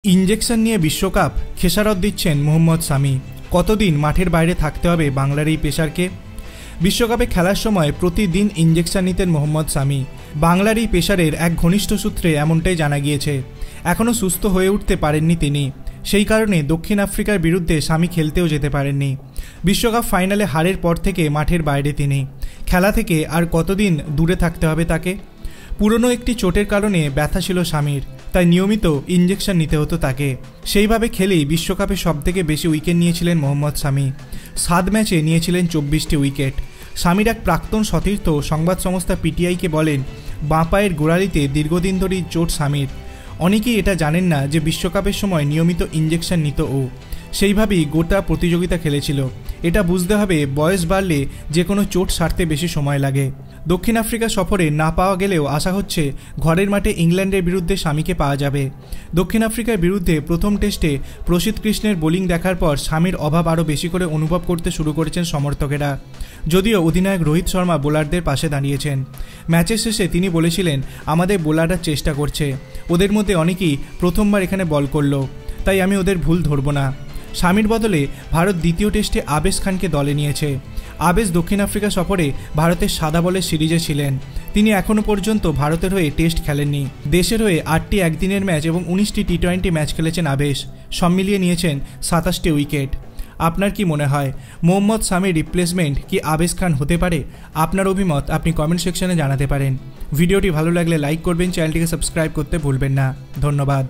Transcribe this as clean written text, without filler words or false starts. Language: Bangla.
ইনজেকশন নিয়ে বিশ্বকাপ খেসারত দিচ্ছেন মোহাম্মদ সামি। কতদিন মাঠের বাইরে থাকতে হবে বাংলার এই পেসারকে? বিশ্বকাপে খেলার সময় প্রতিদিন ইনজেকশন নিতেন মোহাম্মদ সামি। বাংলার এই পেসারের এক ঘনিষ্ঠ সূত্রে এমনটাই জানা গিয়েছে। এখনও সুস্থ হয়ে উঠতে পারেননি তিনি, সেই কারণে দক্ষিণ আফ্রিকার বিরুদ্ধে সামি খেলতেও যেতে পারেননি। বিশ্বকাপ ফাইনালে হারের পর থেকে মাঠের বাইরে তিনি। খেলা থেকে আর কতদিন দূরে থাকতে হবে তাকে? পুরনো একটি চোটের কারণে ব্যথা ছিল সামির, তাই নিয়মিত ইনজেকশন নিতে হতো তাকে। সেইভাবে খেলেই বিশ্বকাপে সবথেকে বেশি উইকেট নিয়েছিলেন মোহাম্মদ সামি। 7 ম্যাচে নিয়েছিলেন 24টি উইকেট। সামির এক প্রাক্তন সতীর্থ সংবাদ সংস্থা পিটিআইকে বলেন, বাঁ পায়ের গোড়ালিতে দীর্ঘদিন ধরেই চোট সামির। অনেকেই এটা জানেন না যে বিশ্বকাপের সময় নিয়মিত ইনজেকশন নিত ও। সেইভাবেই গোটা প্রতিযোগিতা খেলেছিল। এটা বুঝতে হবে, বয়স বাড়লে যে কোনো চোট সারতে বেশি সময় লাগে। দক্ষিণ আফ্রিকা সফরে না পাওয়া গেলেও আশা হচ্ছে ঘরের মাঠে ইংল্যান্ডের বিরুদ্ধে সামিকে পাওয়া যাবে। দক্ষিণ আফ্রিকার বিরুদ্ধে প্রথম টেস্টে প্রসিদ্ধ কৃষ্ণের বোলিং দেখার পর সামির অভাব আরও বেশি করে অনুভব করতে শুরু করেছেন সমর্থকেরা। যদিও অধিনায়ক রোহিত শর্মা বোলারদের পাশে দাঁড়িয়েছেন। ম্যাচের শেষে তিনি বলেছিলেন, আমাদের বোলাররা চেষ্টা করছে, ওদের মধ্যে অনেকেই প্রথমবার এখানে বল করলো, তাই আমি ওদের ভুল ধরব না। সামির বদলে ভারত দ্বিতীয় টেস্টে আবেশ খানকে দলে নিয়েছে। আবেশ দক্ষিণ আফ্রিকা সফরে ভারতের সাদা বলের সিরিজে ছিলেন। তিনি এখনও পর্যন্ত ভারতের হয়ে টেস্ট খেলেননি। দেশের হয়ে 8টি একদিনের ম্যাচ এবং 19টি টি20 ম্যাচ খেলেছেন আবেশ। সব মিলিয়ে নিয়েছেন 27টি উইকেট। আপনার কি মনে হয়, মোহাম্মদ সামির রিপ্লেসমেন্ট কি আবেশ খান হতে পারে? আপনার অভিমত আপনি কমেন্ট সেকশনে জানাতে পারেন। ভিডিওটি ভালো লাগলে লাইক করবেন, চ্যানেলটিকে সাবস্ক্রাইব করতে ভুলবেন না। ধন্যবাদ।